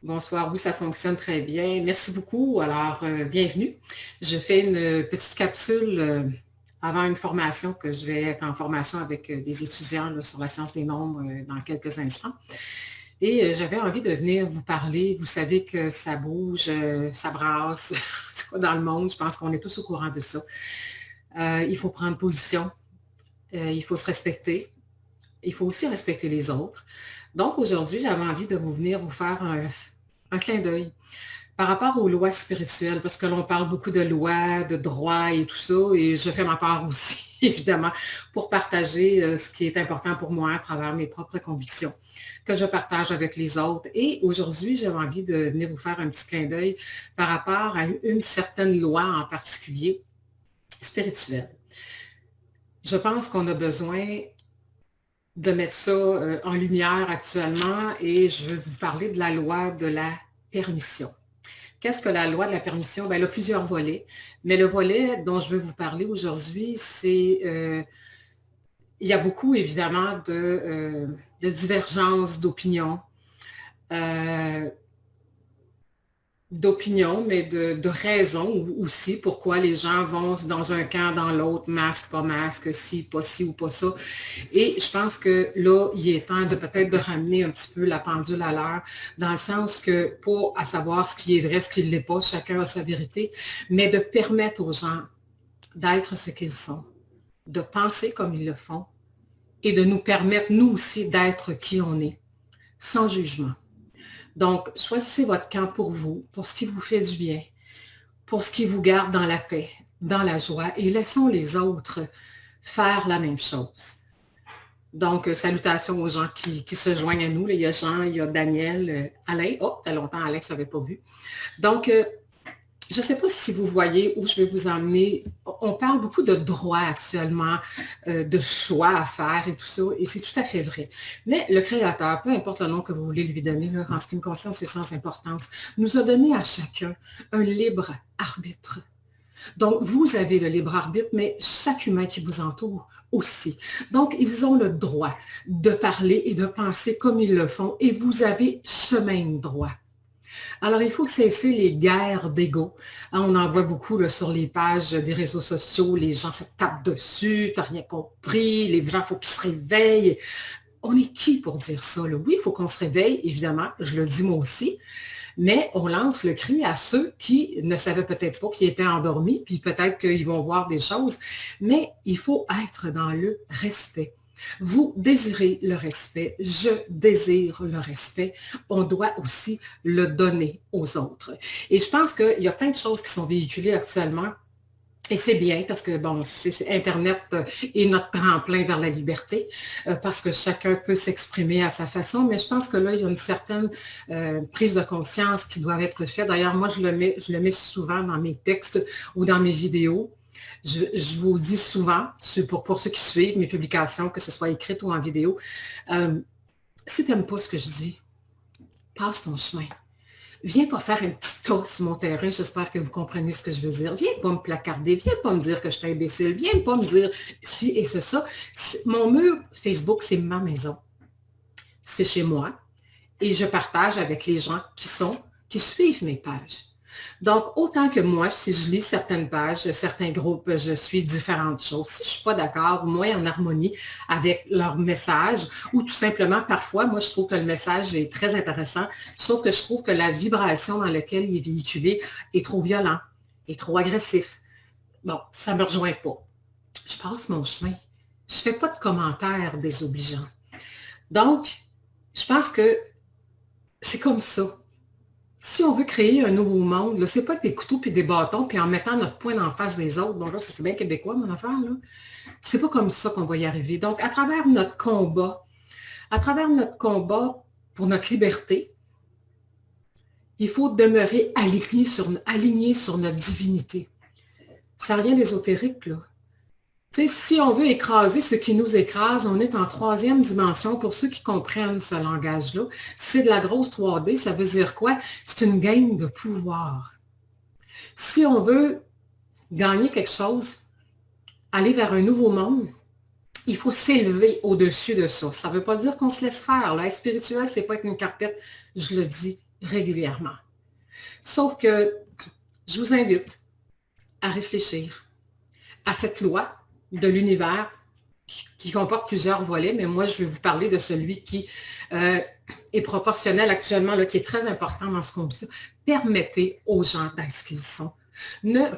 Bonsoir, oui, ça fonctionne très bien. Merci beaucoup. Alors, bienvenue. Je fais une petite capsule avant une formation que je vais être en formation avec des étudiants là, sur la science des nombres dans quelques instants. Et j'avais envie de venir vous parler. Vous savez que ça bouge, ça brasse dans le monde. Je pense qu'on est tous au courant de ça. Il faut prendre position. Il faut se respecter. Il faut aussi respecter les autres. Donc, aujourd'hui, j'avais envie de venir vous faire un clin d'œil par rapport aux lois spirituelles, parce que l'on parle beaucoup de lois, de droits et tout ça, et je fais ma part aussi, évidemment, pour partager ce qui est important pour moi à travers mes propres convictions que je partage avec les autres. Et aujourd'hui, j'avais envie de venir vous faire un petit clin d'œil par rapport à une certaine loi en particulier spirituelle. Je pense qu'on a besoin de mettre ça en lumière actuellement et je vais vous parler de la loi de la permission. Qu'est-ce que la loi de la permission? Bien, elle a plusieurs volets, mais le volet dont je veux vous parler aujourd'hui, c'est, il y a beaucoup évidemment de divergences d'opinions, mais de raisons aussi pourquoi les gens vont dans un camp, dans l'autre, masque, pas masque, ci, pas ci ou pas ça. Et je pense que là, il est temps de peut-être de ramener un petit peu la pendule à l'heure, dans le sens que, pas à savoir ce qui est vrai, ce qui ne l'est pas, chacun a sa vérité, mais de permettre aux gens d'être ce qu'ils sont, de penser comme ils le font et de nous permettre, nous aussi, d'être qui on est, sans jugement. Donc, choisissez votre camp pour vous, pour ce qui vous fait du bien, pour ce qui vous garde dans la paix, dans la joie, et laissons les autres faire la même chose. Donc, salutations aux gens qui se joignent à nous. Là, il y a Jean, il y a Daniel, Alain. Oh, ça fait longtemps, Alain, je ne l'avais pas vu. Donc, je ne sais pas si vous voyez où je vais vous emmener. On parle beaucoup de droits actuellement, de choix à faire et tout ça, et c'est tout à fait vrai. Mais le Créateur, peu importe le nom que vous voulez lui donner, là, en ce qui me concerne, c'est sans importance, nous a donné à chacun un libre arbitre. Donc, vous avez le libre arbitre, mais chaque humain qui vous entoure aussi. Donc, ils ont le droit de parler et de penser comme ils le font, et vous avez ce même droit. Alors, il faut cesser les guerres d'ego. On en voit beaucoup là, sur les pages des réseaux sociaux. Les gens se tapent dessus, tu n'as rien compris, les gens, il faut qu'ils se réveillent. On est qui pour dire ça? Là? Oui, il faut qu'on se réveille, évidemment, je le dis moi aussi, mais on lance le cri à ceux qui ne savaient peut-être pas qu'ils étaient endormis, puis peut-être qu'ils vont voir des choses, mais il faut être dans le respect. Vous désirez le respect, je désire le respect, on doit aussi le donner aux autres. Et je pense qu'il y a plein de choses qui sont véhiculées actuellement. Et c'est bien parce que, bon, Internet est notre tremplin vers la liberté, parce que chacun peut s'exprimer à sa façon, mais je pense que là, il y a une certaine prise de conscience qui doit être faite. D'ailleurs, moi, je le mets souvent dans mes textes ou dans mes vidéos. Je vous dis souvent, pour ceux qui suivent mes publications, que ce soit écrites ou en vidéo, si tu n'aimes pas ce que je dis, passe ton chemin. Viens pas faire un petit tas sur mon terrain, j'espère que vous comprenez ce que je veux dire. Viens pas me placarder, viens pas me dire que je suis imbécile, viens pas me dire ci et ça. Mon mur Facebook, c'est ma maison. C'est chez moi et je partage avec les gens qui suivent mes pages. Donc, autant que moi, si je lis certaines pages, certains groupes, je suis différentes choses. Si je ne suis pas d'accord, moins en harmonie avec leur message, ou tout simplement, parfois, moi, je trouve que le message est très intéressant, sauf que je trouve que la vibration dans laquelle il est véhiculé est trop violent, est trop agressif. Bon, ça ne me rejoint pas. Je passe mon chemin. Je ne fais pas de commentaires désobligeants. Donc, je pense que c'est comme ça. Si on veut créer un nouveau monde, ce n'est pas avec des couteaux et des bâtons, puis en mettant notre poing en face des autres. Bon, là, c'est bien québécois, mon affaire, là. C'est pas comme ça qu'on va y arriver. Donc, à travers notre combat pour notre liberté, il faut demeurer aligné sur notre divinité. Ça n'a rien d'ésotérique, là. Tu sais, si on veut écraser ce qui nous écrase, on est en troisième dimension. Pour ceux qui comprennent ce langage-là, c'est de la grosse 3D. Ça veut dire quoi? C'est une game de pouvoir. Si on veut gagner quelque chose, aller vers un nouveau monde, il faut s'élever au-dessus de ça. Ça ne veut pas dire qu'on se laisse faire. L'être spirituel, ce n'est pas être une carpette, je le dis régulièrement. Sauf que je vous invite à réfléchir à cette loi de l'univers qui comporte plusieurs volets, mais moi, je vais vous parler de celui qui est proportionnel actuellement, là, qui est très important dans ce qu'on dit. Permettez aux gens d'être ce qu'ils sont.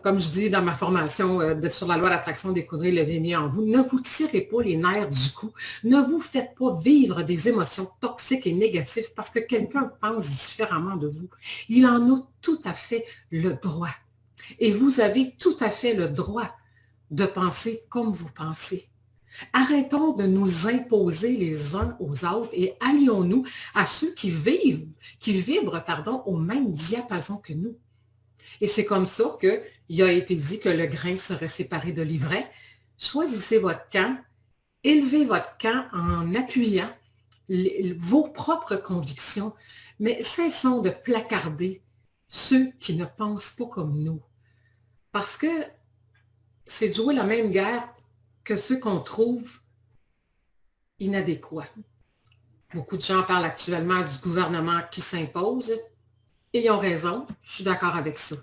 Comme je dis dans ma formation sur la loi d'attraction, découvrir le génie en vous, ne vous tirez pas les nerfs du cou. Ne vous faites pas vivre des émotions toxiques et négatives parce que quelqu'un pense différemment de vous. Il en a tout à fait le droit. Et vous avez tout à fait le droit de penser comme vous pensez. Arrêtons de nous imposer les uns aux autres et allions-nous à ceux qui vibrent au même diapason que nous. Et c'est comme ça qu'il a été dit que le grain serait séparé de l'ivraie. Choisissez votre camp, élevez votre camp en appuyant vos propres convictions, mais cessons de placarder ceux qui ne pensent pas comme nous. Parce que c'est de jouer la même guerre que ceux qu'on trouve inadéquats. Beaucoup de gens parlent actuellement du gouvernement qui s'impose et ils ont raison, je suis d'accord avec ça.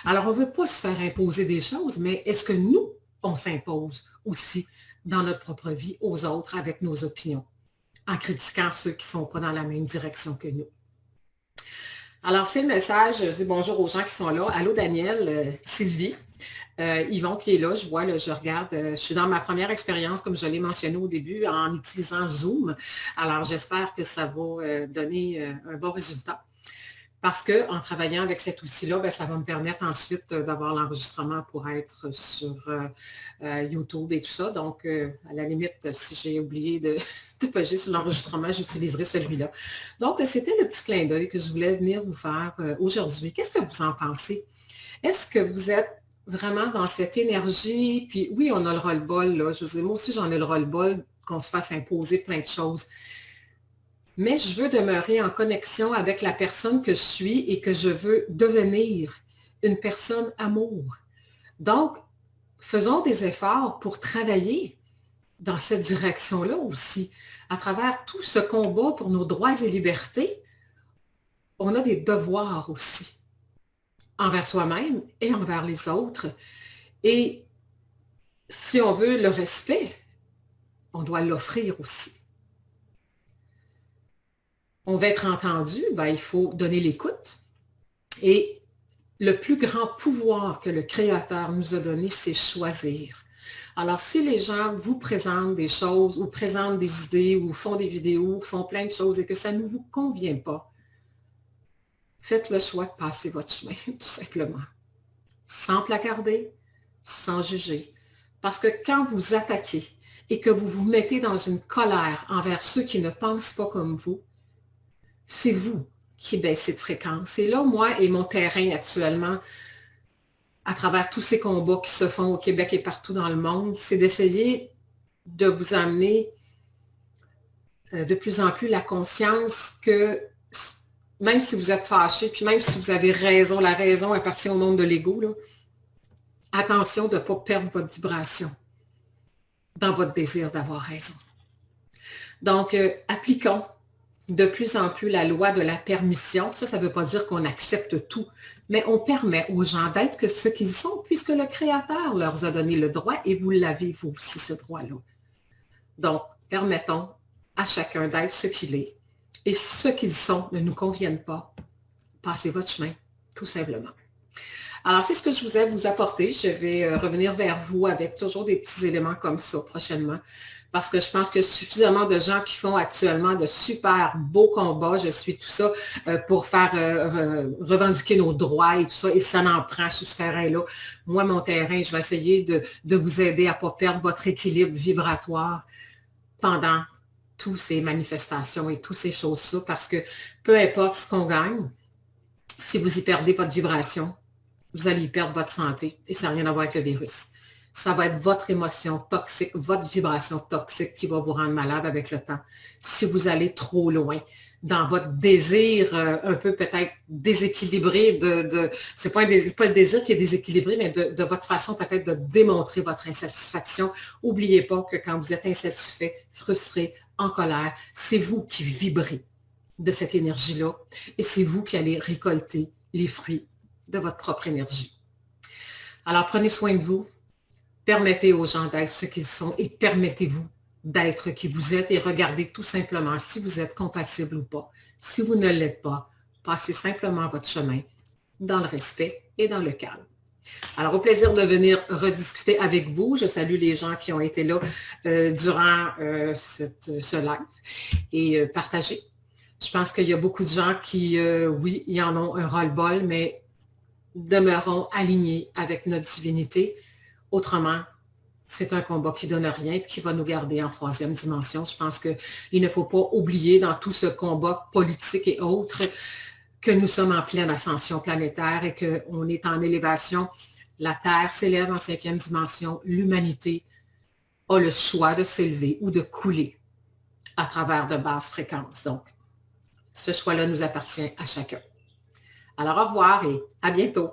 Alors, on ne veut pas se faire imposer des choses, mais est-ce que nous, on s'impose aussi dans notre propre vie aux autres avec nos opinions, en critiquant ceux qui ne sont pas dans la même direction que nous? Alors, c'est le message, je dis bonjour aux gens qui sont là. Allô Daniel, Sylvie. Yvon qui est là, je vois, là, je regarde, je suis dans ma première expérience, comme je l'ai mentionné au début, en utilisant Zoom. Alors, j'espère que ça va donner un bon résultat. Parce qu'en travaillant avec cet outil-là, ben, ça va me permettre ensuite d'avoir l'enregistrement pour être sur YouTube et tout ça. Donc, à la limite, si j'ai oublié de pager sur l'enregistrement, j'utiliserai celui-là. Donc, c'était le petit clin d'œil que je voulais venir vous faire aujourd'hui. Qu'est-ce que vous en pensez? Est-ce que vous êtes vraiment dans cette énergie? Puis oui, on a le ras-le-bol, là. Je veux dire, moi aussi, j'en ai le ras-le-bol qu'on se fasse imposer plein de choses. Mais je veux demeurer en connexion avec la personne que je suis et que je veux devenir une personne amour. Donc, faisons des efforts pour travailler dans cette direction-là aussi. À travers tout ce combat pour nos droits et libertés, on a des devoirs aussi envers soi-même et envers les autres. Et si on veut le respect, on doit l'offrir aussi. On veut être entendu, ben, il faut donner l'écoute. Et le plus grand pouvoir que le Créateur nous a donné, c'est choisir. Alors, si les gens vous présentent des choses ou présentent des idées ou font des vidéos, font plein de choses et que ça ne vous convient pas, faites le choix de passer votre chemin, tout simplement. Sans placarder, sans juger. Parce que quand vous attaquez et que vous vous mettez dans une colère envers ceux qui ne pensent pas comme vous, c'est vous qui baissez de fréquence. Et là, moi et mon terrain actuellement, à travers tous ces combats qui se font au Québec et partout dans le monde, c'est d'essayer de vous amener de plus en plus la conscience que même si vous êtes fâché, puis même si vous avez raison, la raison appartient au monde de l'ego, là, attention de ne pas perdre votre vibration dans votre désir d'avoir raison. Donc, appliquons de plus en plus la loi de la permission. Ça ne veut pas dire qu'on accepte tout, mais on permet aux gens d'être que ce qu'ils sont, puisque le Créateur leur a donné le droit et vous l'avez, vous aussi, ce droit-là. Donc, permettons à chacun d'être ce qu'il est. Et si ce qu'ils sont ne nous conviennent pas, passez votre chemin, tout simplement. Alors, c'est ce que je vous ai vous apporter. Je vais revenir vers vous avec toujours des petits éléments comme ça prochainement, parce que je pense qu'il y a suffisamment de gens qui font actuellement de super beaux combats. Je suis tout ça pour faire revendiquer nos droits et tout ça, et ça n'en prend sur ce terrain-là. Moi, mon terrain, je vais essayer de vous aider à ne pas perdre votre équilibre vibratoire pendant toutes ces manifestations et toutes ces choses-là, parce que peu importe ce qu'on gagne, si vous y perdez votre vibration, vous allez y perdre votre santé et ça n'a rien à voir avec le virus. Ça va être votre émotion toxique, votre vibration toxique qui va vous rendre malade avec le temps. Si vous allez trop loin dans votre désir un peu peut-être déséquilibré, c'est pas le désir qui est déséquilibré, mais de votre façon peut-être de démontrer votre insatisfaction. N'oubliez pas que quand vous êtes insatisfait, frustré, en colère, c'est vous qui vibrez de cette énergie-là et c'est vous qui allez récolter les fruits de votre propre énergie. Alors, prenez soin de vous, permettez aux gens d'être ce qu'ils sont et permettez-vous d'être qui vous êtes et regardez tout simplement si vous êtes compatible ou pas. Si vous ne l'êtes pas, passez simplement votre chemin dans le respect et dans le calme. Alors, au plaisir de venir rediscuter avec vous. Je salue les gens qui ont été là durant ce live et partagez. Je pense qu'il y a beaucoup de gens qui, oui, ils en ont un ras-le-bol, mais demeurons alignés avec notre divinité. Autrement, c'est un combat qui ne donne rien et qui va nous garder en troisième dimension. Je pense qu'il ne faut pas oublier dans tout ce combat politique et autres que nous sommes en pleine ascension planétaire et qu'on est en élévation. La Terre s'élève en cinquième dimension. L'humanité a le choix de s'élever ou de couler à travers de basses fréquences. Donc, ce choix-là nous appartient à chacun. Alors, au revoir et à bientôt.